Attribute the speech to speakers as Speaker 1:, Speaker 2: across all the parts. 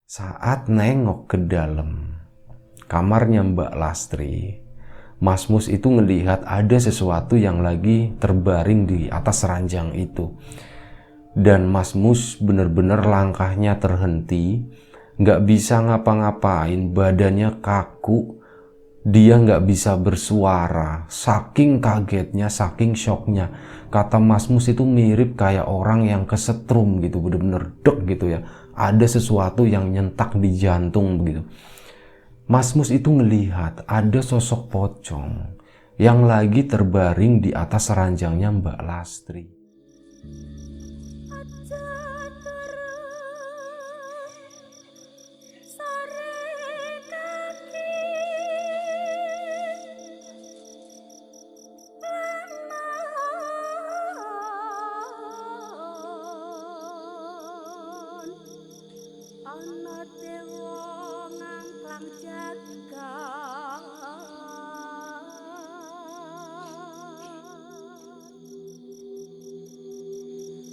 Speaker 1: Saat nengok ke dalam kamarnya Mbak Lastri, Mas Mus itu ngelihat ada sesuatu yang lagi terbaring di atas ranjang itu. Dan Mas Mus bener-bener langkahnya terhenti, nggak bisa ngapa-ngapain, badannya kaku, dia nggak bisa bersuara, saking kagetnya, saking shocknya. Kata Mas Mus itu mirip kayak orang yang kesetrum gitu, bener-bener dek gitu ya. Ada sesuatu yang nyentak di jantung begitu. Mas Mus itu ngelihat ada sosok pocong yang lagi terbaring di atas ranjangnya Mbak Lastri.
Speaker 2: Ana dewa ngangklang jagat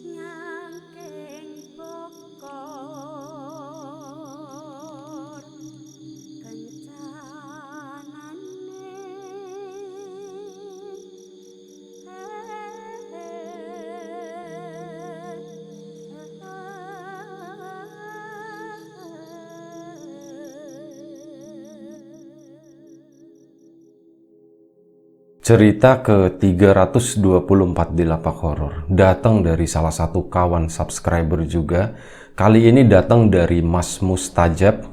Speaker 2: nyangking bokor kencanane
Speaker 1: Cerita ke-324 di Lapak Horor datang dari salah satu kawan subscriber juga. Kali ini datang dari Mas Mustajab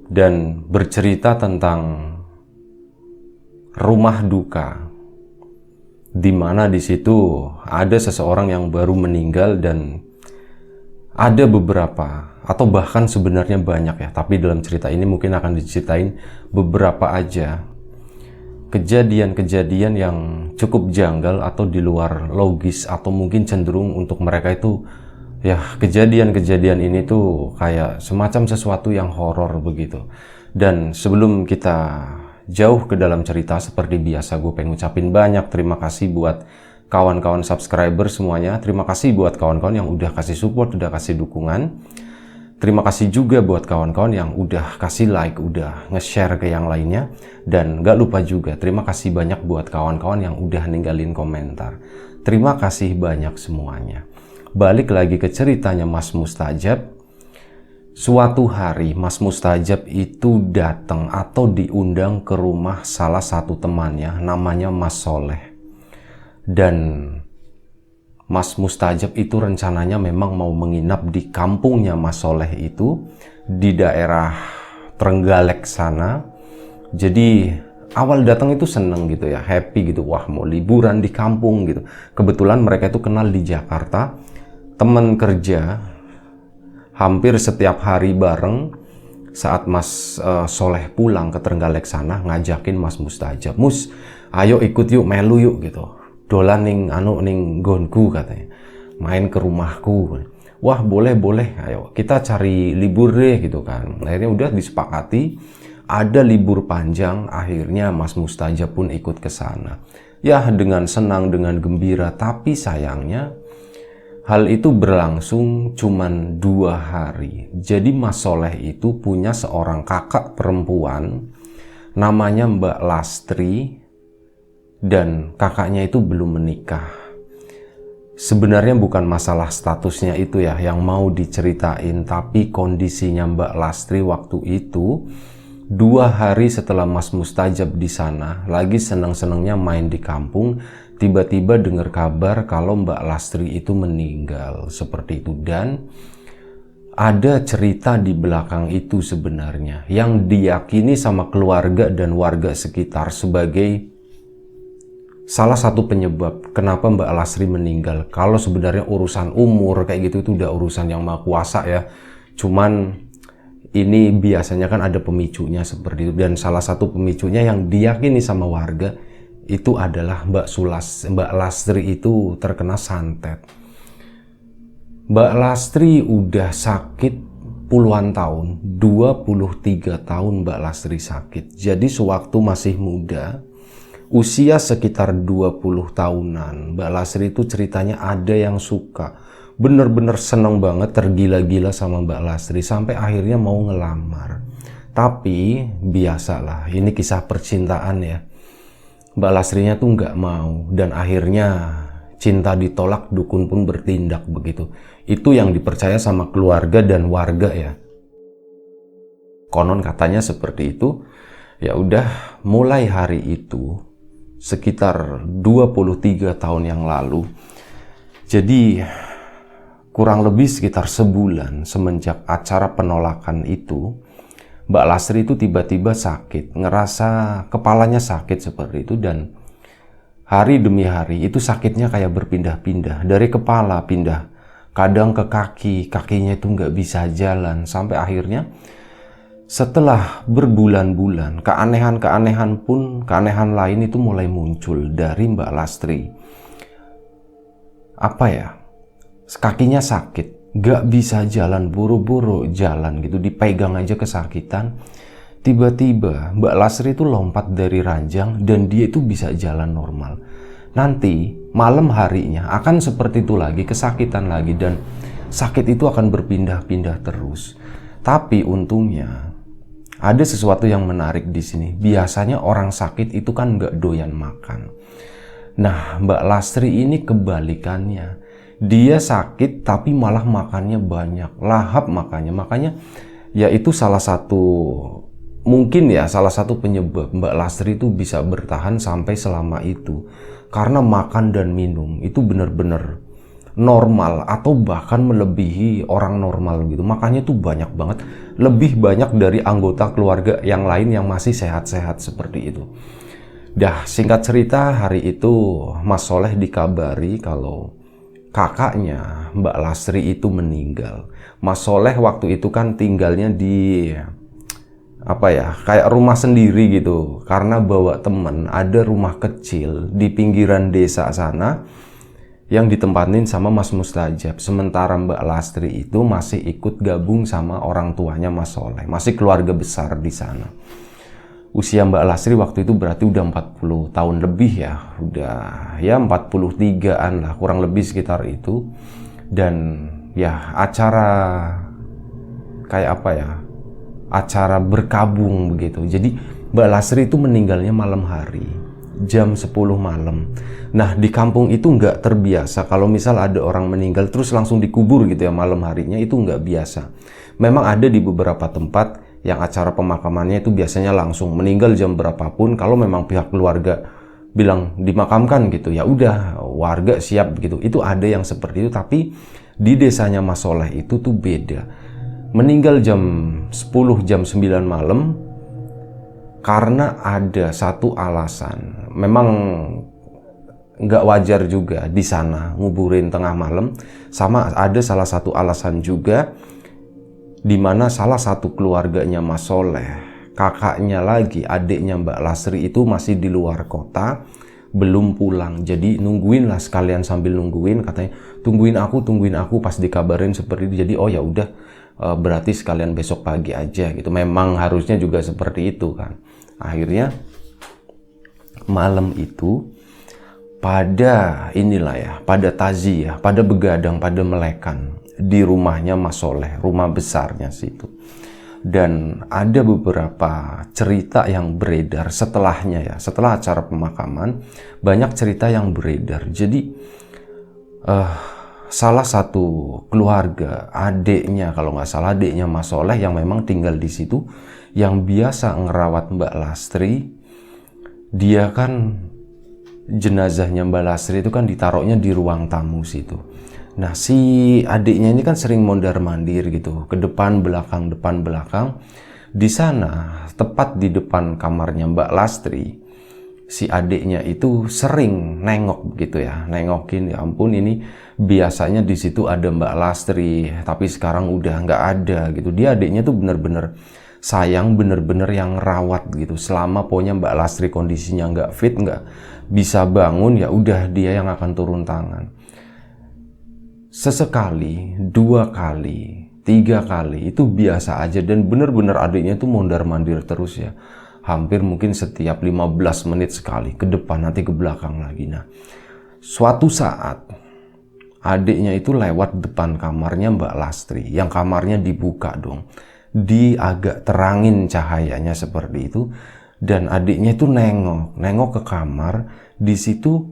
Speaker 1: dan bercerita tentang rumah duka, di mana di situ ada seseorang yang baru meninggal dan ada beberapa atau bahkan sebenarnya banyak ya, tapi dalam cerita ini mungkin akan diceritain beberapa aja kejadian-kejadian yang cukup janggal atau di luar logis, atau mungkin cenderung untuk mereka itu ya kejadian-kejadian ini tuh kayak semacam sesuatu yang horor begitu. Dan sebelum kita jauh ke dalam cerita, seperti biasa gue pengen ngucapin banyak terima kasih buat kawan-kawan subscriber semuanya. Terima kasih buat kawan-kawan yang udah kasih support, udah kasih dukungan. Terima kasih juga buat kawan-kawan yang udah kasih like, udah nge-share ke yang lainnya. Dan gak lupa juga, terima kasih banyak buat kawan-kawan yang udah ninggalin komentar. Terima kasih banyak semuanya. Balik lagi ke ceritanya Mas Mustajab. Suatu hari Mas Mustajab itu datang atau diundang ke rumah salah satu temannya, namanya Mas Soleh. Dan Mas Mustajab itu rencananya memang mau menginap di kampungnya Mas Soleh itu di daerah Trenggalek sana. Jadi awal datang itu seneng gitu ya, happy gitu, wah mau liburan di kampung gitu. Kebetulan mereka itu kenal di Jakarta, teman kerja, hampir setiap hari bareng. Saat Mas Soleh pulang ke Trenggalek sana, ngajakin Mas Mustajab, "Mus, ayo ikut yuk, melu yuk," gitu. "Dolan ning nggonku," katanya, "main ke rumahku." Wah, boleh, ayo kita cari libur deh gitu kan. Akhirnya udah disepakati, ada libur panjang. Akhirnya Mas Mustajab pun ikut ke sana. Ya, dengan senang, dengan gembira. Tapi sayangnya hal itu berlangsung cuman 2 hari. Jadi Mas Soleh itu punya seorang kakak perempuan namanya Mbak Lastri, dan kakaknya itu belum menikah. Sebenarnya bukan masalah statusnya itu ya yang mau diceritain, tapi kondisinya Mbak Lastri waktu itu 2 hari setelah Mas Mustajab di sana lagi seneng-senengnya main di kampung, tiba-tiba dengar kabar kalau Mbak Lastri itu meninggal seperti itu. Dan ada cerita di belakang itu sebenarnya yang diyakini sama keluarga dan warga sekitar sebagai salah satu penyebab kenapa Mbak Lastri meninggal. Kalau sebenarnya urusan umur kayak gitu itu udah urusan yang maha kuasa ya. Cuman ini biasanya kan ada pemicunya seperti itu. Dan salah satu pemicunya yang diyakini sama warga itu adalah Mbak Lastri itu terkena santet. Mbak Lastri udah sakit puluhan tahun, 23 tahun Mbak Lastri sakit. Jadi sewaktu masih muda, usia sekitar 20 tahunan, Mbak Lastri itu ceritanya ada yang suka bener-bener seneng banget, tergila-gila sama Mbak Lastri sampai akhirnya mau ngelamar. Tapi biasalah, ini kisah percintaan ya. Mbak Lastrinya tuh nggak mau dan akhirnya cinta ditolak, dukun pun bertindak begitu. Itu yang dipercaya sama keluarga dan warga ya. Konon katanya seperti itu. Ya udah, mulai hari itu sekitar 23 tahun yang lalu. Jadi kurang lebih sekitar sebulan semenjak acara penolakan itu, Mbak Lastri itu tiba-tiba sakit, ngerasa kepalanya sakit seperti itu, dan hari demi hari itu sakitnya kayak berpindah-pindah, dari kepala pindah, kadang ke kaki, kakinya itu nggak bisa jalan, sampai akhirnya setelah berbulan-bulan, keanehan lain itu mulai muncul dari Mbak Lastri. Apa ya? Kakinya sakit, gak bisa jalan, buru-buru jalan gitu, dipegang aja kesakitan. Tiba-tiba Mbak Lastri itu lompat dari ranjang dan dia itu bisa jalan normal. Nanti malam harinya akan seperti itu lagi, kesakitan lagi, dan sakit itu akan berpindah-pindah terus. Tapi untungnya ada sesuatu yang menarik di sini. Biasanya orang sakit itu kan gak doyan makan. Nah, Mbak Lastri ini kebalikannya. Dia sakit tapi malah makannya banyak, lahap makannya. Makanya ya itu salah satu, mungkin ya salah satu penyebab Mbak Lastri itu bisa bertahan sampai selama itu. Karena makan dan minum itu benar-benar normal atau bahkan melebihi orang normal gitu. Makannya tuh banyak banget, lebih banyak dari anggota keluarga yang lain yang masih sehat-sehat seperti itu. Dah, singkat cerita, hari itu Mas Soleh dikabari kalau kakaknya Mbak Lastri itu meninggal. Mas Soleh waktu itu kan tinggalnya di kayak rumah sendiri gitu, karena bawa temen, ada rumah kecil di pinggiran desa sana yang ditempatin sama Mas Mustajab. Sementara Mbak Lastri itu masih ikut gabung sama orang tuanya Mas Soleh, masih keluarga besar di sana. Usia Mbak Lastri waktu itu berarti udah 40 tahun lebih ya. Udah ya 43-an lah, kurang lebih sekitar itu. Dan ya acara kayak acara berkabung begitu. Jadi Mbak Lastri itu meninggalnya malam hari, jam 10 malam. Nah, di kampung itu nggak terbiasa kalau misal ada orang meninggal terus langsung dikubur gitu ya malam harinya, itu nggak biasa. Memang ada di beberapa tempat yang acara pemakamannya itu biasanya langsung meninggal jam berapapun. Kalau memang pihak keluarga bilang dimakamkan gitu, ya udah warga siap gitu. Itu ada yang seperti itu, tapi di desanya Mas Soleh itu tuh beda. Meninggal jam 10, jam 9 malam karena ada satu alasan. Memang nggak wajar juga di sana nguburin tengah malam. Sama ada salah satu alasan juga, di mana salah satu keluarganya Mas Soleh, kakaknya lagi, adiknya Mbak Lastri itu masih di luar kota, belum pulang. Jadi nungguin lah, sekalian sambil nungguin katanya, tungguin aku, pas dikabarin seperti itu. Jadi oh ya udah, berarti sekalian besok pagi aja gitu. Memang harusnya juga seperti itu kan. Akhirnya malam itu pada pada taziyah, pada begadang, pada melekan di rumahnya Mas Soleh, rumah besarnya situ. Dan ada beberapa cerita yang beredar setelahnya ya, setelah acara pemakaman, banyak cerita yang beredar. Jadi salah satu keluarga, adiknya kalau nggak salah, adiknya Mas Soleh yang memang tinggal di situ, yang biasa ngerawat Mbak Lastri, dia kan jenazahnya Mbak Lastri itu kan ditaruhnya di ruang tamu situ. Nah, si adiknya ini kan sering mondar-mandir gitu, ke depan belakang. Di sana, tepat di depan kamarnya Mbak Lastri, si adiknya itu sering nengok gitu ya, nengokin, ya ampun ini biasanya di situ ada Mbak Lastri, tapi sekarang udah nggak ada gitu. Dia adiknya tuh bener-bener sayang, bener-bener yang rawat gitu. Selama pokoknya Mbak Lastri kondisinya nggak fit, nggak bisa bangun, ya udah dia yang akan turun tangan. Sesekali, 2 kali, 3 kali itu biasa aja, dan bener-bener adiknya tuh mondar-mandir terus ya. Hampir mungkin setiap 15 menit sekali, ke depan nanti ke belakang lagi. Nah, suatu saat adiknya itu lewat depan kamarnya Mbak Lastri, yang kamarnya dibuka dong. Di agak terangin cahayanya seperti itu, dan adiknya itu nengok ke kamar. Di situ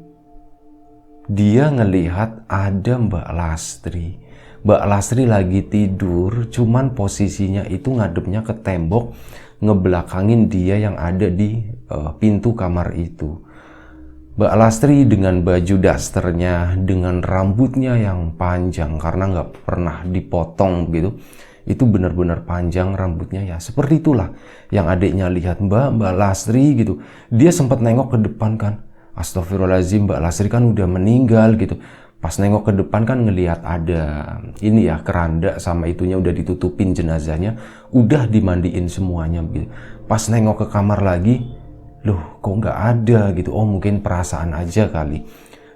Speaker 1: dia ngelihat ada Mbak Lastri. Mbak Lastri lagi tidur, cuman posisinya itu ngadepnya ke tembok, ngebelakangin dia yang ada di pintu kamar itu. Mbak Lastri dengan baju dasternya, dengan rambutnya yang panjang karena nggak pernah dipotong gitu. Itu benar-benar panjang rambutnya ya. Seperti itulah yang adiknya lihat, Mbak Lastri gitu. Dia sempat nengok ke depan kan. Astagfirullahaladzim, Mbak Lastri kan udah meninggal gitu. Pas nengok ke depan kan ngelihat ada ini ya, keranda sama itunya udah ditutupin jenazahnya. Udah dimandiin semuanya gitu. Pas nengok ke kamar lagi, loh kok nggak ada gitu. Oh mungkin perasaan aja kali.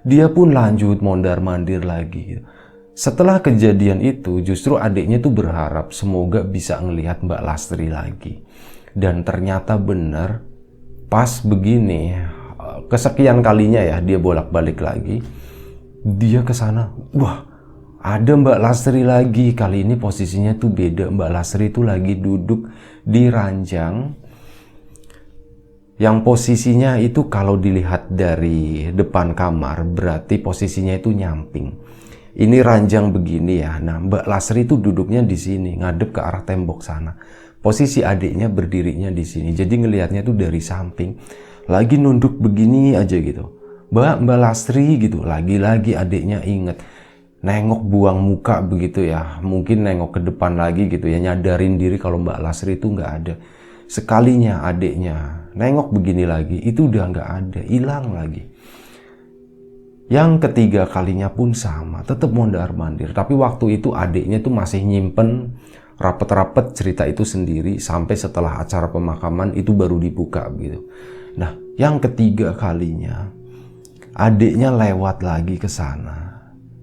Speaker 1: Dia pun lanjut mondar-mandir lagi gitu. Setelah kejadian itu justru adiknya tuh berharap semoga bisa ngelihat Mbak Lastri lagi. Dan ternyata benar, pas begini kesekian kalinya ya dia bolak-balik lagi, dia ke sana. Wah, ada Mbak Lastri lagi. Kali ini posisinya tuh beda. Mbak Lastri tuh lagi duduk di ranjang yang posisinya itu kalau dilihat dari depan kamar berarti posisinya itu nyamping. Ini ranjang begini ya. Nah, Mbak Lastri itu duduknya di sini, ngadep ke arah tembok sana. Posisi adiknya berdirinya di sini. Jadi ngelihatnya tuh dari samping. Lagi nunduk begini aja gitu. Mbak Lastri gitu. Lagi-lagi adiknya inget. Nengok buang muka begitu ya. Mungkin nengok ke depan lagi gitu ya. Nyadarin diri kalau Mbak Lastri itu nggak ada. Sekalinya adiknya nengok begini lagi, itu udah nggak ada, hilang lagi. Yang ketiga kalinya pun sama, tetap mondar-mandir. Tapi waktu itu adiknya tuh masih nyimpen rapet-rapet cerita itu sendiri sampai setelah acara pemakaman itu baru dibuka gitu. Nah, yang ketiga kalinya adiknya lewat lagi ke sana.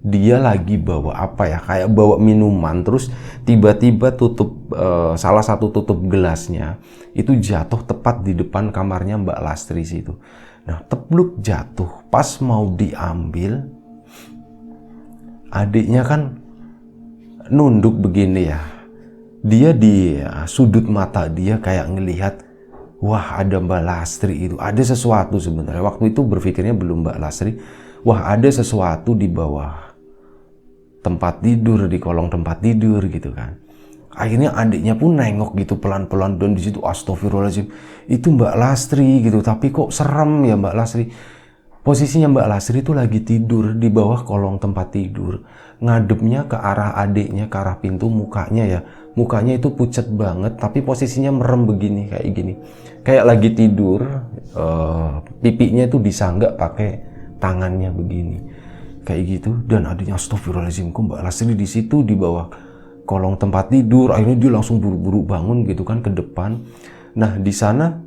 Speaker 1: Dia lagi bawa apa ya, kayak bawa minuman, terus tiba-tiba salah satu tutup gelasnya itu jatuh tepat di depan kamarnya Mbak Lastri situ. Nah, tepluk jatuh, pas mau diambil, adiknya kan nunduk begini ya. Dia di sudut mata dia kayak ngelihat, wah ada Mbak Lastri itu, ada sesuatu sebenarnya. Waktu itu berpikirnya belum Mbak Lastri, wah ada sesuatu di bawah tempat tidur, di kolong tempat tidur gitu kan. Akhirnya adiknya pun nengok gitu pelan-pelan, dan di situ astagfirullahaladzim, itu Mbak Lastri gitu. Tapi kok serem ya Mbak Lastri. Posisinya Mbak Lastri itu lagi tidur di bawah kolong tempat tidur, ngadepnya ke arah adiknya, ke arah pintu. Mukanya itu pucat banget, tapi posisinya merem begini, kayak gini, kayak lagi tidur. Pipinya itu disanggak pakai tangannya begini, kayak gitu. Dan adiknya astagfirullahaladzim, kok Mbak Lastri di situ di bawah kolong tempat tidur. Akhirnya dia langsung buru-buru bangun gitu kan ke depan. Nah, di sana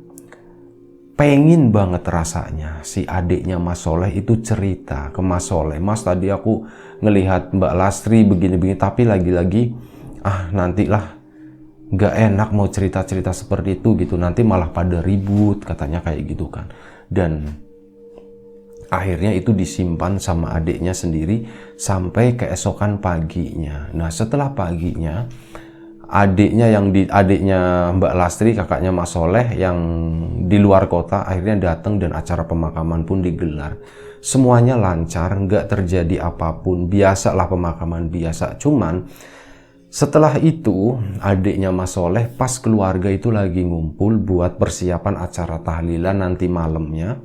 Speaker 1: pengen banget rasanya si adiknya Mas Soleh itu cerita ke Mas Soleh, Mas tadi aku ngelihat Mbak Lastri begini-begini, tapi lagi-lagi nantilah, nggak enak mau cerita-cerita seperti itu gitu, nanti malah pada ribut katanya kayak gitu kan. Dan akhirnya itu disimpan sama adiknya sendiri sampai keesokan paginya. Nah, setelah paginya adiknya Mbak Lastri, kakaknya Mas Soleh yang di luar kota, akhirnya datang dan acara pemakaman pun digelar. Semuanya lancar, nggak terjadi apapun, biasalah pemakaman biasa. Cuman setelah itu adiknya Mas Soleh pas keluarga itu lagi ngumpul buat persiapan acara tahlilan nanti malamnya.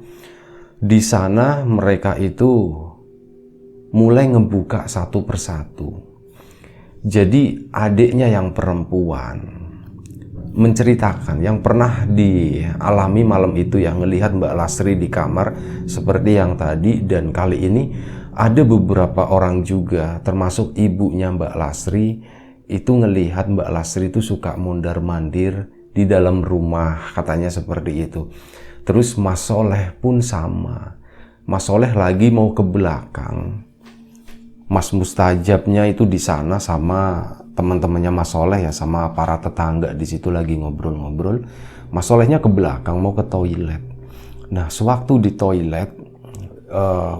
Speaker 1: Di sana mereka itu mulai ngebuka satu persatu. Jadi adiknya yang perempuan menceritakan yang pernah dialami malam itu, yang ngelihat Mbak Lastri di kamar seperti yang tadi. Dan kali ini ada beberapa orang juga, termasuk ibunya Mbak Lastri, itu ngelihat Mbak Lastri itu suka mondar-mandir di dalam rumah, katanya seperti itu. Terus Mas Soleh pun sama. Mas Soleh lagi mau ke belakang, Mas Mustajabnya itu di sana sama teman-temannya Mas Soleh ya, sama para tetangga di situ lagi ngobrol-ngobrol. Mas Solehnya ke belakang mau ke toilet. Nah, sewaktu di toilet,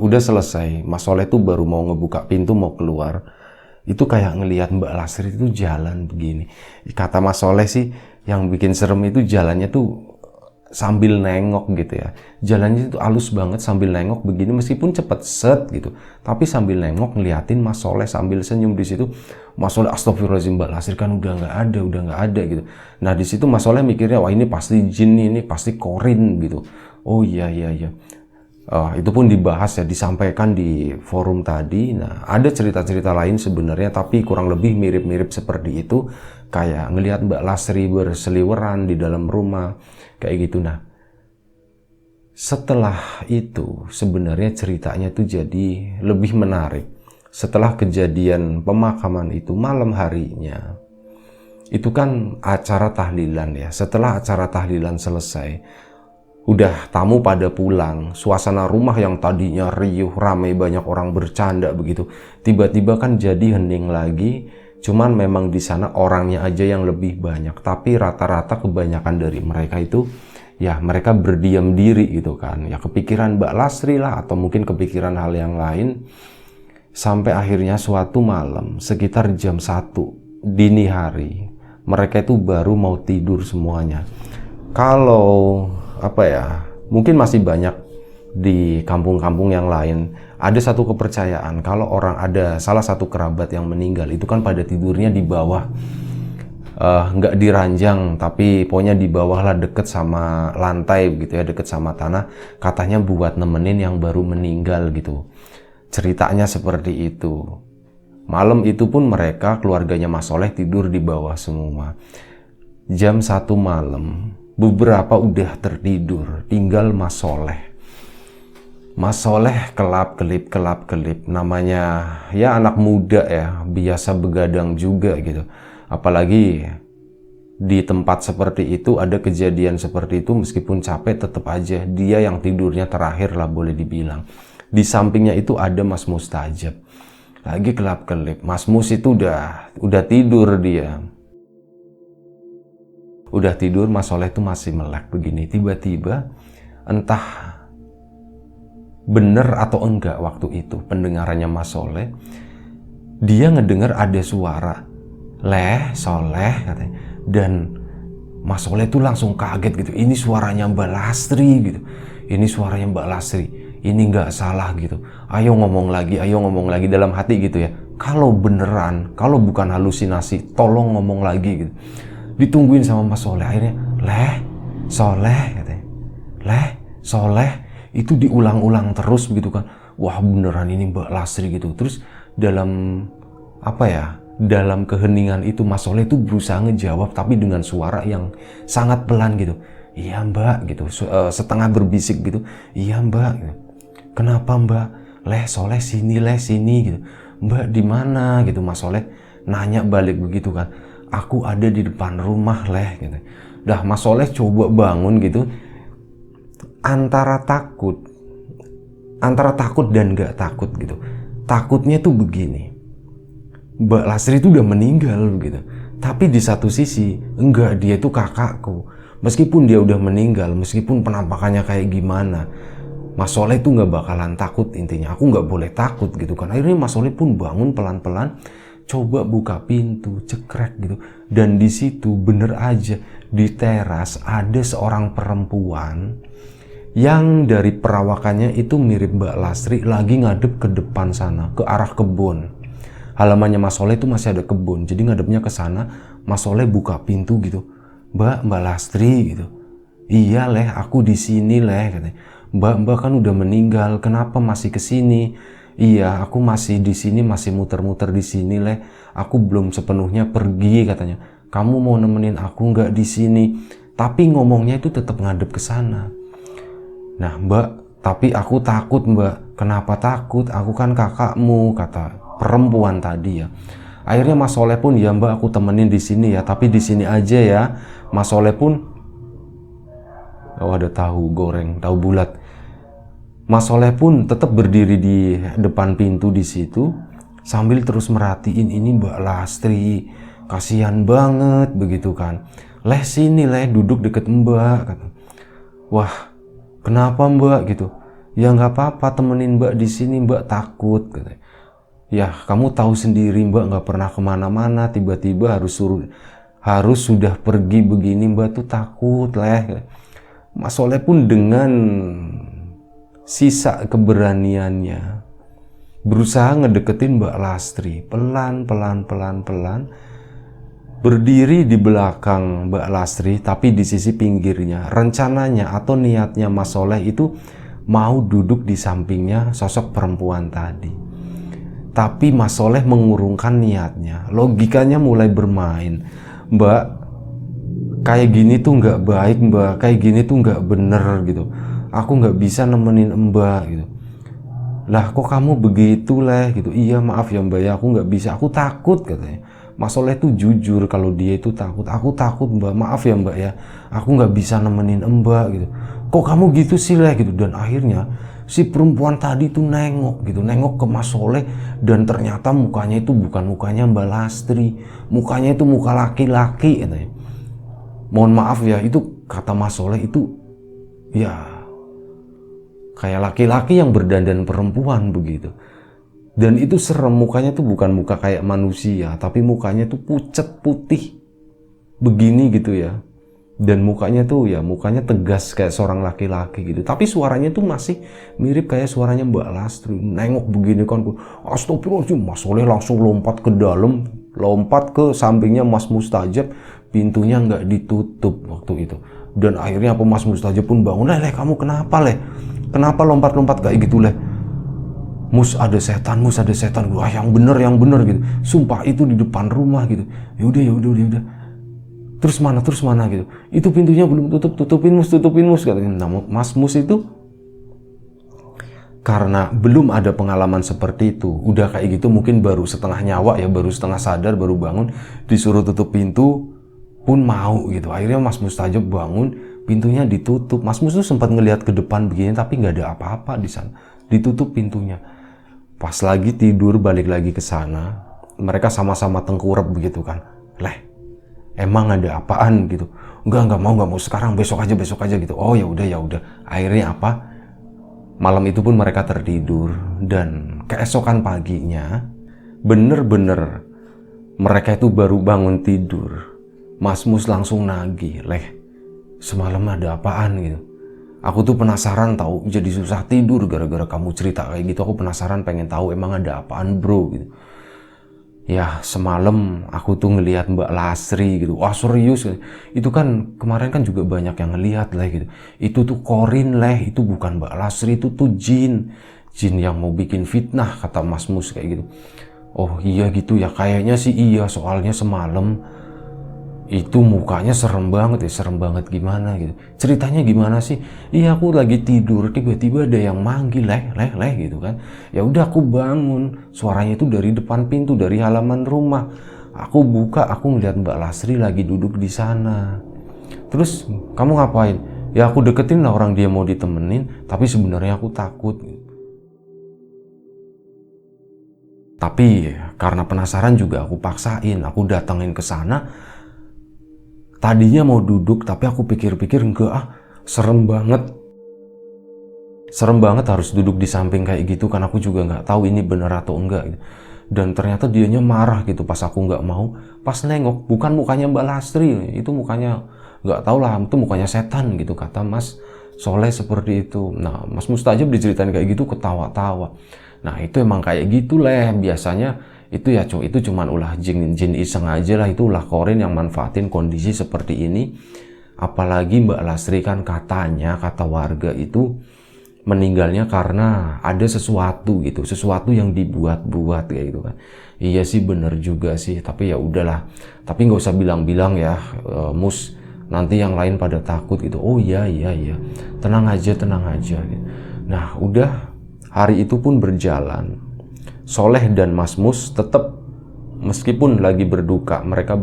Speaker 1: udah selesai, Mas Soleh tuh baru mau ngebuka pintu mau keluar, itu kayak ngelihat Mbak Lasri itu jalan begini. Kata Mas Soleh sih yang bikin serem itu jalannya tuh sambil nengok gitu ya. Jalannya itu halus banget sambil nengok begini, meskipun cepet set gitu, tapi sambil nengok ngeliatin Mas Soleh sambil senyum. Di situ Mas Soleh, astagfirullahaladzim, Mbak Lasri kan udah nggak ada gitu. Nah di situ Mas Soleh mikirnya, wah ini pasti jin, ini pasti korin gitu. Oh iya. Itu pun dibahas ya, disampaikan di forum tadi. Nah, ada cerita-cerita lain sebenarnya, tapi kurang lebih mirip-mirip seperti itu. Kayak ngelihat Mbak Lasri berseliweran di dalam rumah, kayak gitu. Nah, setelah itu sebenarnya ceritanya tuh jadi lebih menarik. Setelah kejadian pemakaman itu malam harinya, itu kan acara tahlilan ya. Setelah acara tahlilan selesai, udah tamu pada pulang, suasana rumah yang tadinya riuh, ramai, banyak orang bercanda begitu, tiba-tiba kan jadi hening lagi. Cuman memang di sana orangnya aja yang lebih banyak, tapi rata-rata kebanyakan dari mereka itu ya mereka berdiam diri gitu kan. Ya kepikiran Mbak Lasri lah, atau mungkin kepikiran hal yang lain. Sampai akhirnya suatu malam sekitar jam 1 dini hari, mereka itu baru mau tidur semuanya. Kalau mungkin masih banyak di kampung-kampung yang lain, ada satu kepercayaan kalau orang ada salah satu kerabat yang meninggal itu kan pada tidurnya di bawah, nggak di ranjang, tapi pokoknya di bawah lah, deket sama lantai gitu ya, deket sama tanah, katanya buat nemenin yang baru meninggal gitu. Ceritanya seperti itu. Malam itu pun mereka, keluarganya Mas Soleh, tidur di bawah semua. Jam 1 malam, beberapa udah tertidur, tinggal Mas Soleh. Mas Soleh kelap-kelip, namanya ya anak muda ya, biasa begadang juga gitu. Apalagi di tempat seperti itu ada kejadian seperti itu, meskipun capek tetap aja dia yang tidurnya terakhir lah boleh dibilang. Di sampingnya itu ada Mas Mustajab, lagi kelap-kelip. Mas Mus itu udah tidur dia. Udah tidur, Mas Soleh itu masih melek begini. Tiba-tiba entah bener atau enggak waktu itu pendengarannya Mas Soleh, dia ngedengar ada suara Leh, Soleh katanya. Dan Mas Soleh itu langsung kaget gitu. Ini suaranya Mbak Lasri gitu. Ini suaranya Mbak Lasri. Ini nggak salah gitu. Ayo ngomong lagi dalam hati gitu ya. Kalau beneran, kalau bukan halusinasi, tolong ngomong lagi gitu. Ditungguin sama Mas Soleh. Akhirnya Leh, Soleh katanya. Leh, Soleh. Itu diulang-ulang terus begitu kan. Wah beneran ini Mbak Lasri gitu. Terus dalam dalam keheningan itu Mas Soleh itu berusaha ngejawab, tapi dengan suara yang sangat pelan gitu. Iya Mbak gitu, setengah berbisik gitu. Iya Mbak gitu. Kenapa Mbak? Leh, Soleh sini, Leh sini gitu. Mbak di mana gitu. Mas Soleh nanya balik begitu kan. Aku ada di depan rumah Leh gitu. Dah Mas Soleh coba bangun gitu. Antara takut dan gak takut gitu. Takutnya tuh begini, Mbak Lasri itu udah meninggal gitu. Tapi di satu sisi enggak, dia itu kakakku. Meskipun dia udah meninggal, meskipun penampakannya kayak gimana, Mas Soleh itu gak bakalan takut. Intinya aku gak boleh takut gitu kan. Akhirnya Mas Soleh pun bangun pelan-pelan, coba buka pintu, cekrek gitu. Dan di situ bener aja di teras ada seorang perempuan yang dari perawakannya itu mirip Mbak Lasri, lagi ngadep ke depan sana, ke arah kebun. Halamannya Mas Soleh itu masih ada kebun, jadi ngadepnya ke sana. Mas Soleh buka pintu gitu. Mbak Lasri gitu. Iya Leh, aku di sini Leh katanya. Mbak kan udah meninggal, kenapa masih ke sini? Iya, aku masih di sini, masih muter-muter di sini Leh. Aku belum sepenuhnya pergi katanya. Kamu mau nemenin aku nggak di sini? Tapi ngomongnya itu tetap ngadep ke sana. Nah Mbak, tapi aku takut Mbak. Kenapa takut? Aku kan kakakmu, kata perempuan tadi ya. Akhirnya Mas Soleh pun, ya Mbak aku temenin di sini ya, tapi di sini aja ya. Mas Soleh pun, ada tahu goreng, tahu bulat. Mas Soleh pun tetap berdiri di depan pintu di situ sambil terus merhatiin ini Mbak Lasri. Kasihan banget begitu kan. Leh sini Leh, duduk deket Mbak kata. Wah, kenapa Mbak gitu? Ya nggak apa-apa, temenin Mbak di sini, Mbak takut, katanya. Ya kamu tahu sendiri Mbak nggak pernah kemana-mana, tiba-tiba harus sudah pergi begini, Mbak tuh takut leh. Mas Soleh pun dengan sisa keberaniannya berusaha ngedeketin Mbak Lastri, pelan, berdiri di belakang Mbak Lastri, tapi di sisi pinggirnya. Rencananya atau niatnya Mas Soleh itu mau duduk di sampingnya sosok perempuan tadi. Tapi Mas Soleh mengurungkan niatnya. Logikanya mulai bermain. Mbak, kayak gini tuh nggak baik Mbak, kayak gini tuh nggak bener gitu. Aku nggak bisa nemenin Mbak gitu. Lah kok kamu begitu leh gitu. Iya maaf ya Mbak ya, aku nggak bisa, aku takut katanya. Mas Soleh tuh jujur kalau dia itu takut. Aku takut Mbak, maaf ya Mbak ya, aku nggak bisa nemenin Mbak gitu. Kok kamu gitu sih leh gitu. Dan akhirnya si perempuan tadi tuh nengok gitu, nengok ke Mas Soleh, dan ternyata mukanya itu bukan mukanya Mbak Lastri, mukanya itu muka laki-laki katanya. Mohon maaf ya, itu kata Mas Soleh itu ya kayak laki-laki yang berdandan perempuan begitu. Dan itu serem, mukanya tuh bukan muka kayak manusia, tapi mukanya tuh pucat putih begini gitu ya. Dan mukanya tuh ya mukanya tegas kayak seorang laki-laki gitu. Tapi suaranya tuh masih mirip kayak suaranya Mbak Lastri. Nengok begini kan, astagfirullahaladzim, Mas Soleh langsung lompat ke dalam, lompat ke sampingnya Mas Mustajab. Pintunya nggak ditutup waktu itu. Dan akhirnya apa, Mas Mustajab pun bangun. Leh kamu kenapa leh? Kenapa lompat-lompat kayak gitu leh? Mus ada setan, Mus ada setan. Wah yang bener gitu. Sumpah itu di depan rumah gitu. Ya udah. Terus mana gitu. Itu pintunya belum tutupin Mus katanya. Nah, Mas Mus itu karena belum ada pengalaman seperti itu, udah kayak gitu mungkin baru setengah nyawa ya, baru setengah sadar, baru bangun, disuruh tutup pintu pun mau gitu. Akhirnya Mas Mustajab bangun, pintunya ditutup. Mas Mus tuh sempat ngelihat ke depan begini tapi nggak ada apa-apa di sana. Ditutup pintunya. Pas lagi tidur balik lagi ke sana, mereka sama-sama tengkurap begitu kan. Leh, emang ada apaan gitu? Enggak mau sekarang, besok aja gitu. Oh ya udah. Akhirnya apa? Malam itu pun mereka tertidur, dan keesokan paginya bener-bener mereka itu baru bangun tidur. Mas Mus langsung nagih, leh semalam ada apaan gitu. Aku tuh penasaran tahu, jadi susah tidur gara-gara kamu cerita kayak gitu. Aku penasaran pengen tahu emang ada apaan bro gitu. Ya semalam aku tuh ngelihat Mbak Lastri gitu. Wah serius, itu kan kemarin kan juga banyak yang ngelihat leh gitu. Itu tuh Korin leh, itu bukan Mbak Lastri, itu tuh jin yang mau bikin fitnah, kata Mas Mus kayak gitu. Oh iya gitu ya, kayaknya sih iya, soalnya semalam itu mukanya serem banget gimana gitu. Ceritanya gimana sih? Iya aku lagi tidur, tiba-tiba ada yang manggil leh gitu kan. Ya udah aku bangun, suaranya itu dari depan pintu, dari halaman rumah. Aku buka, aku ngeliat Mbak Lastri lagi duduk di sana. Terus kamu ngapain? Ya aku deketin lah, orang dia mau ditemenin, tapi sebenarnya aku takut. Tapi karena penasaran juga aku paksain, aku datengin ke sana. Tadinya mau duduk, tapi aku pikir-pikir enggak serem banget harus duduk di samping kayak gitu, kan aku juga nggak tahu ini bener atau enggak gitu. Dan ternyata dianya marah gitu pas aku nggak mau. Pas nengok, bukan mukanya Mbak Lastri, itu mukanya nggak tahu lah, itu mukanya setan gitu, kata Mas Soleh seperti itu. Nah Mas Mustajab diceritain kayak gitu ketawa-tawa. Nah itu emang kayak gitu leh biasanya. Itu ya itu cuman ulah jin iseng aja lah, itu ulah Korin yang manfaatin kondisi seperti ini. Apalagi Mbak Lastri kan katanya, kata warga itu meninggalnya karena ada sesuatu gitu, sesuatu yang dibuat-buat kayak gitu kan. Iya sih bener juga sih, tapi ya udahlah, tapi nggak usah bilang-bilang ya Mus, nanti yang lain pada takut gitu. Oh iya tenang aja gitu. Nah udah, hari itu pun berjalan. Soleh dan Mas Mus tetap, meskipun lagi berduka, mereka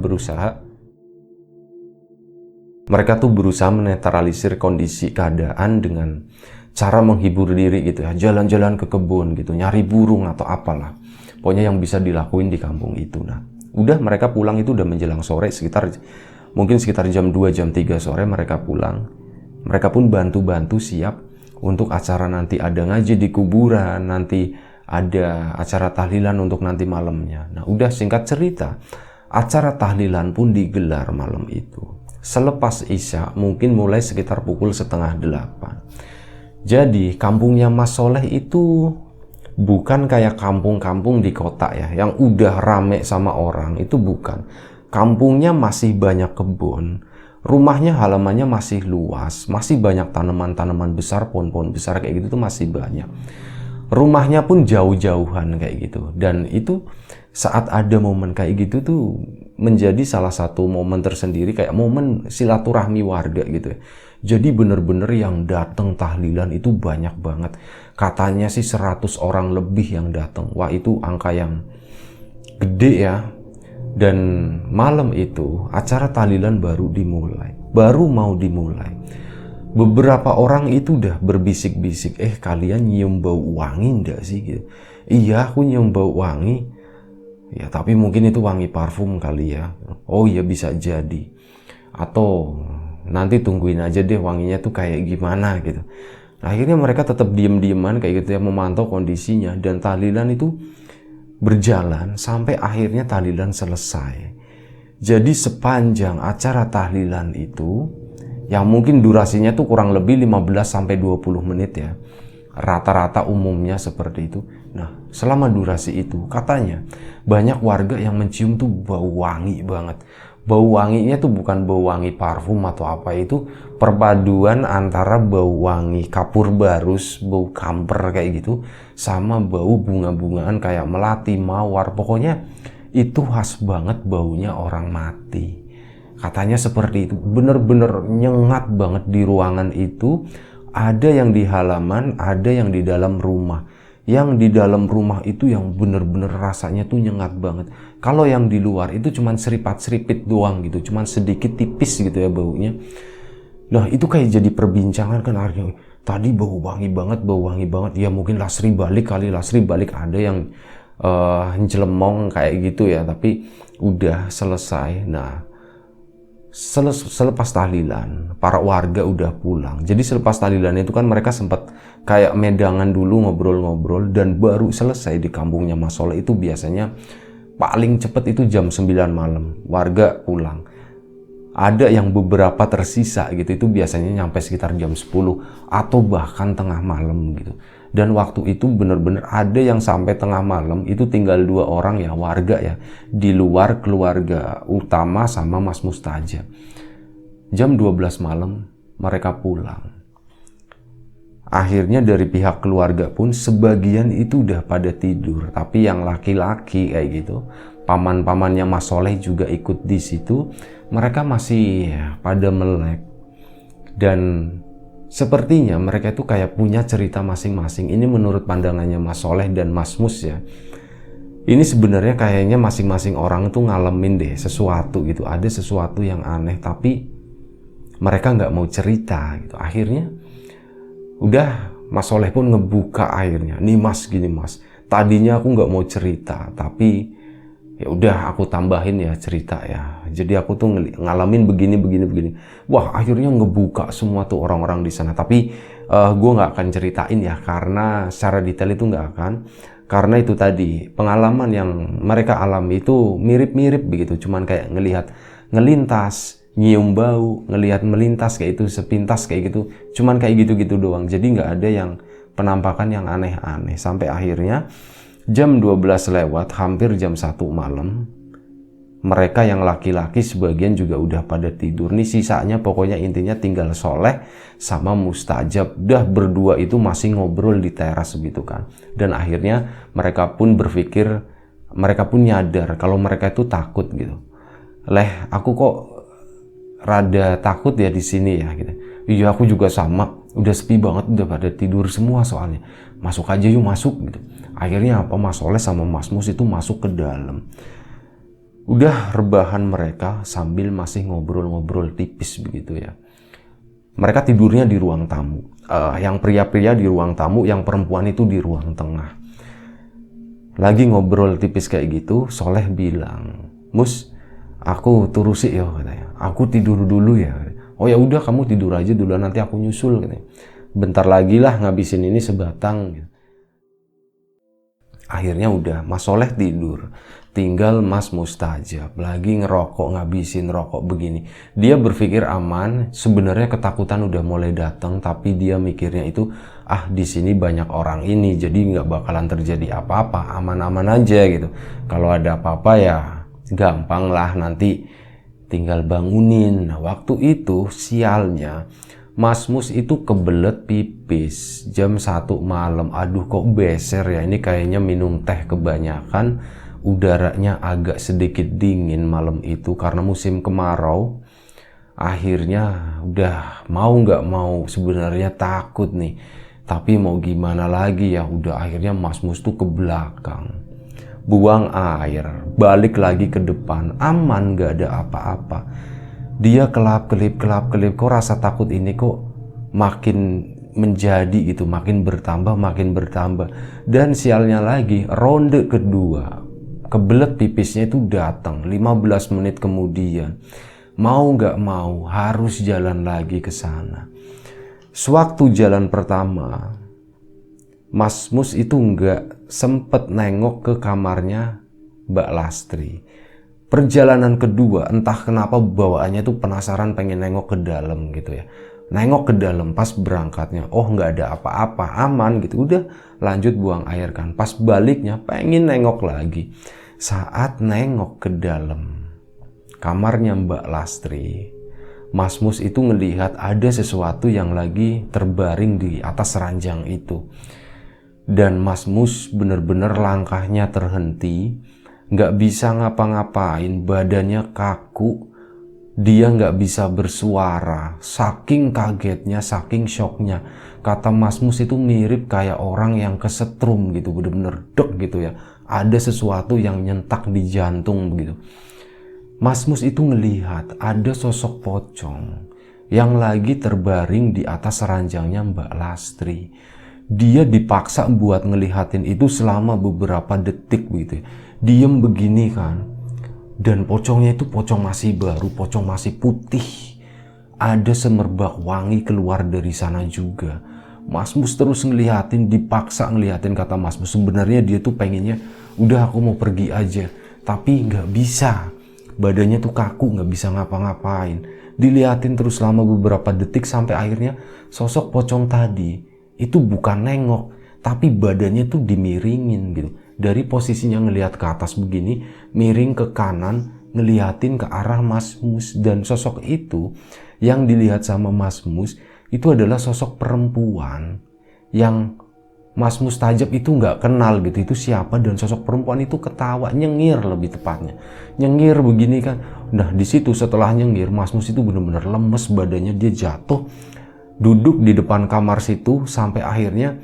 Speaker 1: tuh berusaha menetralisir kondisi keadaan dengan cara menghibur diri gitu ya, jalan-jalan ke kebun gitu, nyari burung atau apalah, pokoknya yang bisa dilakuin di kampung itu. Nah udah mereka pulang itu udah menjelang sore, sekitar jam 2 jam 3 sore mereka pulang. Mereka pun bantu-bantu siap untuk acara nanti ada ngaji di kuburan, nanti ada acara tahlilan untuk nanti malamnya. Nah udah, singkat cerita, acara tahlilan pun digelar malam itu. Selepas Isya, mungkin mulai sekitar pukul 7:30. Jadi kampungnya Mas Soleh itu bukan kayak kampung-kampung di kota ya, yang udah rame sama orang, itu bukan. Kampungnya masih banyak kebun, rumahnya halamannya masih luas, masih banyak tanaman-tanaman besar, pohon-pohon besar kayak gitu tuh masih banyak. Rumahnya pun jauh-jauhan kayak gitu. Dan itu saat ada momen kayak gitu tuh menjadi salah satu momen tersendiri, kayak momen silaturahmi warga gitu ya. Jadi bener-bener yang datang tahlilan itu banyak banget. Katanya sih 100 orang lebih yang datang. Wah, itu angka yang gede ya. Dan malam itu acara tahlilan baru mau dimulai. Beberapa orang itu udah berbisik-bisik, kalian nyium bau wangi enggak sih gitu. Iya, aku nyium bau wangi. Ya tapi mungkin itu wangi parfum kali ya. Oh iya, bisa jadi. Atau nanti tungguin aja deh wanginya tuh kayak gimana gitu. Nah, akhirnya mereka tetap diem-dieman kayak gitu ya, memantau kondisinya. Dan tahlilan itu berjalan sampai akhirnya tahlilan selesai. Jadi sepanjang acara tahlilan itu, yang mungkin durasinya tuh kurang lebih 15-20 menit ya, rata-rata umumnya seperti itu. Nah, selama durasi itu katanya banyak warga yang mencium tuh bau wangi banget. Bau wanginya tuh bukan bau wangi parfum atau apa, itu perpaduan antara bau wangi kapur barus, bau kamper kayak gitu, sama bau bunga-bungaan kayak melati, mawar. Pokoknya itu khas banget baunya orang mati. Katanya seperti itu, bener-bener nyengat banget di ruangan itu. Ada yang di halaman, ada yang di dalam rumah. Yang di dalam rumah itu yang bener-bener rasanya tuh nyengat banget. Kalau yang di luar itu cuman seripat-seripit doang gitu, cuman sedikit tipis gitu ya baunya. Nah itu kayak jadi perbincangan kan, akhirnya tadi bau wangi banget. Ya mungkin Lasri balik kali, Lasri balik, ada yang njelemong kayak gitu ya. Tapi udah selesai. Nah selepas tahlilan, para warga udah pulang. Jadi selepas tahlilan itu kan mereka sempat kayak medangan dulu, ngobrol-ngobrol, dan baru selesai di kampungnya Mas Soleh itu biasanya paling cepet itu jam 9 malam warga pulang. Ada yang beberapa tersisa gitu, itu biasanya nyampe sekitar jam 10 atau bahkan tengah malam gitu. Dan waktu itu bener-bener ada yang sampai tengah malam itu tinggal 2 orang ya, warga ya, di luar keluarga utama sama Mas Mustajab. Jam 12 malam mereka pulang. Akhirnya dari pihak keluarga pun sebagian itu udah pada tidur, tapi yang laki-laki kayak gitu, paman-pamannya Mas Soleh juga ikut di situ, mereka masih pada melek. Dan sepertinya mereka itu kayak punya cerita masing-masing. Ini menurut pandangannya Mas Soleh dan Mas Mus ya. Ini sebenarnya kayaknya masing-masing orang tuh ngalamin deh sesuatu gitu. Ada sesuatu yang aneh tapi mereka nggak mau cerita gitu. Akhirnya udah Mas Soleh pun ngebuka akhirnya. Nih Mas, gini Mas. Tadinya aku nggak mau cerita, tapi ya udah aku tambahin ya cerita ya. Jadi aku tuh ngalamin begini. Wah, akhirnya ngebuka semua tuh orang-orang di sana. Tapi gue nggak akan ceritain ya, karena secara detail itu nggak akan. Karena itu tadi pengalaman yang mereka alami itu mirip-mirip begitu. Cuman kayak ngelintas, nyium bau, ngelihat melintas kayak itu, sepintas kayak gitu. Cuman kayak gitu-gitu doang. Jadi nggak ada yang penampakan yang aneh-aneh. Sampai akhirnya jam 12 lewat, hampir jam 1 malam, mereka yang laki-laki sebagian juga udah pada tidur. Nih sisanya pokoknya intinya tinggal Soleh sama Mustajab. Udah berdua itu masih ngobrol di teras begitu kan. Dan akhirnya mereka pun berpikir, mereka pun nyadar kalau mereka itu takut gitu. Aku kok rada takut ya di sini ya gitu. Iya, aku juga sama. Udah sepi banget, udah pada tidur semua soalnya. Masuk aja yuk, masuk gitu. Akhirnya apa, Mas Soleh sama Mas Mus itu masuk ke dalam. Udah rebahan mereka sambil masih ngobrol-ngobrol tipis begitu ya. Mereka tidurnya di ruang tamu. Yang pria-pria di ruang tamu, yang perempuan itu di ruang tengah. Lagi ngobrol tipis kayak gitu, Soleh bilang, Mus, aku turusi ya katanya. Aku tidur dulu ya. Oh ya udah, kamu tidur aja dulu, nanti aku nyusul katanya. bentar lagi lah ngabisin ini sebatang gitu. Akhirnya udah Mas Soleh tidur, tinggal Mas Mustajab lagi ngerokok, ngabisin rokok begini. Dia berpikir aman, sebenarnya ketakutan udah mulai datang, tapi dia mikirnya itu di sini banyak orang ini, jadi nggak bakalan terjadi apa-apa, aman-aman aja gitu. Kalau ada apa-apa ya gampang lah, nanti tinggal bangunin. Nah, waktu itu sialnya Mas Mus itu kebelet pipis jam 1 malam. Aduh kok beser ya, ini kayaknya minum teh kebanyakan. Udaranya agak sedikit dingin malam itu karena musim kemarau. Akhirnya udah mau nggak mau sebenarnya takut nih. Tapi mau gimana lagi ya, udah akhirnya Mas Mus tuh ke belakang. Buang air, balik lagi ke depan, aman nggak ada apa-apa. Dia kelap-kelip, kok rasa takut ini kok makin menjadi gitu, makin bertambah. Dan sialnya lagi, ronde kedua, kebelet pipisnya itu datang 15 menit kemudian. Mau nggak mau harus jalan lagi ke sana. Sewaktu jalan pertama, Mas Mus itu nggak sempet nengok ke kamarnya Mbak Lastri. Perjalanan kedua, entah kenapa bawaannya tuh penasaran, pengen nengok ke dalam gitu ya. Nengok ke dalam pas berangkatnya, oh nggak ada apa-apa, aman gitu. Udah lanjut buang air kan. Pas baliknya pengen nengok lagi. Saat nengok ke dalam kamarnya Mbak Lastri, Mas Mus itu ngelihat ada sesuatu yang lagi terbaring di atas ranjang itu. Dan Mas Mus bener-bener langkahnya terhenti, nggak bisa ngapa-ngapain, badannya kaku, dia nggak bisa bersuara, saking kagetnya, saking shocknya. Kata Mas Mus itu mirip kayak orang yang kesetrum gitu, bener-bener dek gitu ya, ada sesuatu yang nyentak di jantung begitu. Mas Mus itu ngelihat ada sosok pocong yang lagi terbaring di atas ranjangnya Mbak Lastri. Dia dipaksa buat ngelihatin itu selama beberapa detik begitu ya. Diem begini kan. Dan pocongnya itu pocong masih baru, pocong masih putih. Ada semerbak wangi keluar dari sana juga. Mas Mus terus ngelihatin, dipaksa ngelihatin. Kata Mas Mus sebenarnya dia tuh pengennya udah aku mau pergi aja, tapi nggak bisa. Badannya tuh kaku, nggak bisa ngapa-ngapain. Dilihatin terus selama beberapa detik sampai akhirnya sosok pocong tadi itu bukan nengok, tapi badannya tuh dimiringin gitu. Dari posisinya ngelihat ke atas begini, miring ke kanan, ngeliatin ke arah Mas Mus. Dan sosok itu yang dilihat sama Mas Mus itu adalah sosok perempuan yang Mas Mustajab itu nggak kenal gitu, itu siapa. Dan sosok perempuan itu ketawa, nyengir lebih tepatnya, nyengir begini kan. Nah di situ setelah nyengir, Mas Mus itu benar-benar lemes badannya, dia jatuh duduk di depan kamar situ sampai akhirnya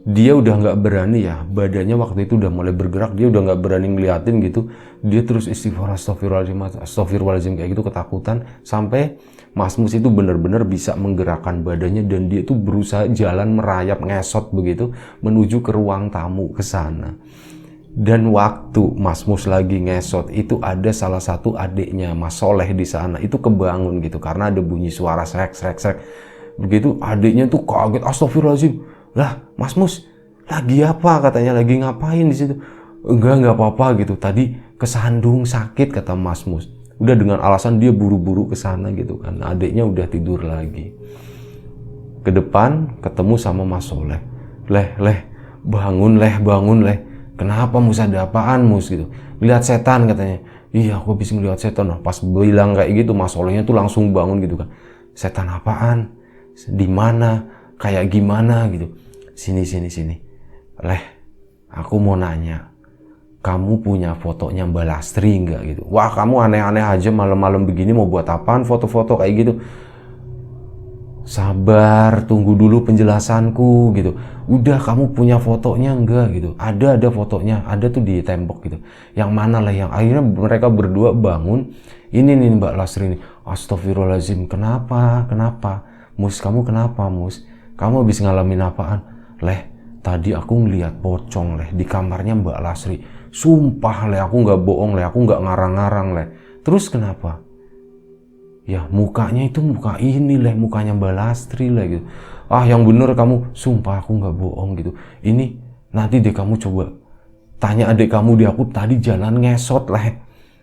Speaker 1: dia udah nggak berani ya, badannya waktu itu udah mulai bergerak, dia udah nggak berani ngeliatin gitu. Dia terus istighfar, astagfirullahaladzim kayak gitu, ketakutan. Sampai Mas Mus itu benar-benar bisa menggerakkan badannya dan dia tuh berusaha jalan merayap ngesot begitu menuju ke ruang tamu ke sana. Dan waktu Mas Mus lagi ngesot itu ada salah satu adiknya Mas Soleh di sana itu kebangun gitu karena ada bunyi suara srek. Begitu adiknya tuh kaget, astagfirullahaladzim. Lah Mas Mus lagi apa, katanya, lagi ngapain di situ? Enggak apa-apa gitu, tadi kesandung sakit kata Mas Mus. Udah dengan alasan dia buru-buru ke sana gitu kan. Adiknya udah tidur lagi. Ke depan ketemu sama Mas Soleh. Bangun leh. Kenapa Mus, ada apaan Mus gitu? Lihat setan katanya. Iya aku habis ngeliat setan. Nah, pas bilang kayak gitu Mas Solehnya tuh langsung bangun gitu kan. Setan apaan? Di mana? Kayak gimana gitu? Sini. Leh, aku mau nanya. Kamu punya fotonya Mbak Lastri nggak gitu? Wah kamu aneh-aneh aja malam-malam begini, mau buat apaan foto-foto kayak gitu? Sabar, tunggu dulu penjelasanku gitu. Udah kamu punya fotonya enggak gitu? Ada fotonya, ada tuh di tembok gitu. Yang mana lah yang akhirnya mereka berdua bangun. Ini nih Mbak Lastri nih. Astagfirullahaladzim, kenapa? Mus, kamu kenapa Mus? Kamu habis ngalamin apaan? Leh, tadi aku ngeliat pocong leh di kamarnya Mbak Lastri. Sumpah leh, aku nggak bohong leh, aku nggak ngarang-ngarang leh. Terus kenapa? Ya mukanya itu muka ini leh, mukanya Mbak Lastri lah gitu. Ah yang bener kamu, sumpah aku nggak bohong gitu. Ini nanti deh kamu coba tanya adik kamu deh, aku tadi jalan ngesot lah.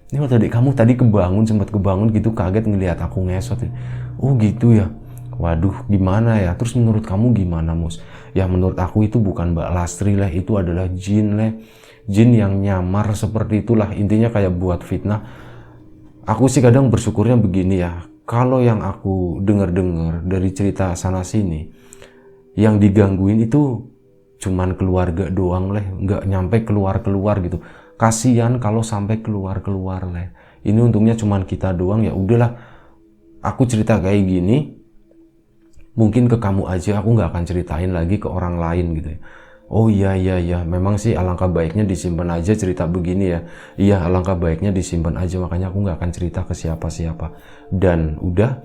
Speaker 1: Ini waktu adik kamu tadi sempat kebangun gitu, kaget ngelihat aku ngesot. Oh gitu ya. Waduh gimana ya, terus menurut kamu gimana Mus? Ya menurut aku itu bukan Mbak Lastri lah, itu adalah jin lah. Jin yang nyamar seperti itulah, intinya kayak buat fitnah. Aku sih kadang bersyukurnya begini ya, kalau yang aku dengar-dengar dari cerita sana sini, yang digangguin itu cuman keluarga doang leh, nggak nyampe keluar-keluar gitu. Kasihan kalau sampai keluar-keluar leh. Ini untungnya cuman kita doang, ya udahlah. Aku cerita kayak gini, mungkin ke kamu aja, aku nggak akan ceritain lagi ke orang lain gitu ya. Oh iya, memang sih alangkah baiknya disimpan aja cerita begini ya. Iya, alangkah baiknya disimpan aja, makanya aku nggak akan cerita ke siapa-siapa. Dan udah,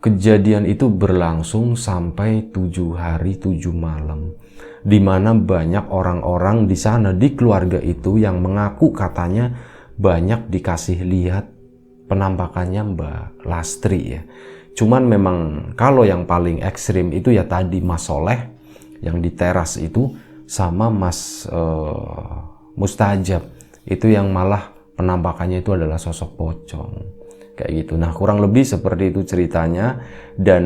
Speaker 1: kejadian itu berlangsung sampai 7 hari 7 malam. Dimana banyak orang-orang di sana, di keluarga itu yang mengaku katanya banyak dikasih lihat penampakannya Mbak Lastri ya. Cuman memang kalau yang paling ekstrim itu ya tadi Mas Soleh yang di teras itu, sama Mas Mustajab itu yang malah penampakannya itu adalah sosok pocong kayak gitu. Nah kurang lebih seperti itu ceritanya. Dan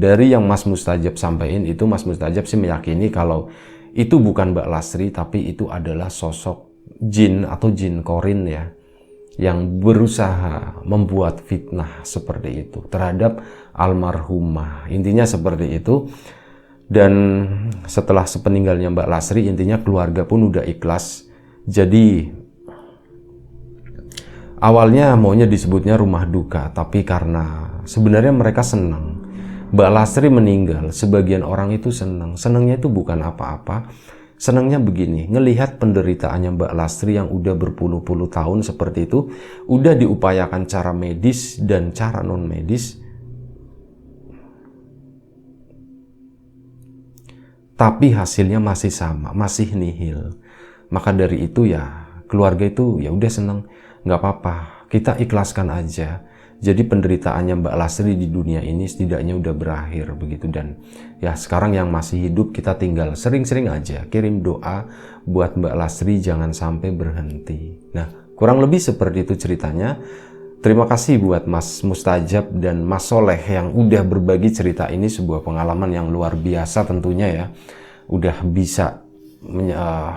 Speaker 1: dari yang Mas Mustajab sampaikan itu, Mas Mustajab sih meyakini kalau itu bukan Mbak Lastri, tapi itu adalah sosok jin atau jin korin ya, yang berusaha membuat fitnah seperti itu terhadap almarhumah. Intinya seperti itu. Dan setelah sepeninggalnya Mbak Lastri, intinya keluarga pun udah ikhlas. Jadi awalnya maunya disebutnya rumah duka, tapi karena sebenarnya mereka senang Mbak Lastri meninggal, sebagian orang itu senang. Senangnya itu bukan apa-apa. Senangnya begini, ngelihat penderitaannya Mbak Lastri yang udah berpuluh-puluh tahun seperti itu, udah diupayakan cara medis dan cara non medis, tapi hasilnya masih sama, masih nihil. Maka dari itu ya keluarga itu ya udah seneng, nggak apa-apa, kita ikhlaskan aja. Jadi penderitaannya Mbak Lastri di dunia ini setidaknya udah berakhir begitu. Dan ya sekarang yang masih hidup kita tinggal sering-sering aja kirim doa buat Mbak Lastri jangan sampai berhenti. Nah kurang lebih seperti itu ceritanya. Terima kasih buat Mas Mustajab dan Mas Soleh yang udah berbagi cerita ini, sebuah pengalaman yang luar biasa tentunya ya. Udah bisa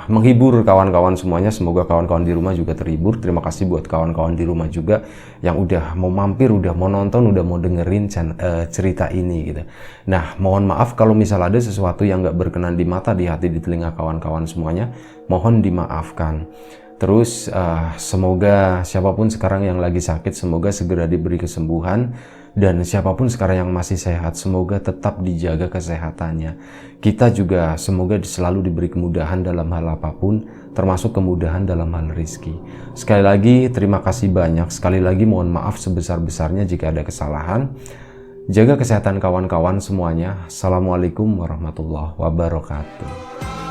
Speaker 1: menghibur kawan-kawan semuanya, semoga kawan-kawan di rumah juga terhibur. Terima kasih buat kawan-kawan di rumah juga yang udah mau mampir, udah mau nonton, udah mau dengerin cerita ini gitu. Nah mohon maaf kalau misal ada sesuatu yang gak berkenan di mata, di hati, di telinga kawan-kawan semuanya, mohon dimaafkan. Terus semoga siapapun sekarang yang lagi sakit, semoga segera diberi kesembuhan. Dan siapapun sekarang yang masih sehat, semoga tetap dijaga kesehatannya. Kita juga semoga selalu diberi kemudahan dalam hal apapun, termasuk kemudahan dalam hal rezeki. Sekali lagi terima kasih banyak, sekali lagi mohon maaf sebesar-besarnya jika ada kesalahan. Jaga kesehatan kawan-kawan semuanya. Assalamualaikum warahmatullahi wabarakatuh.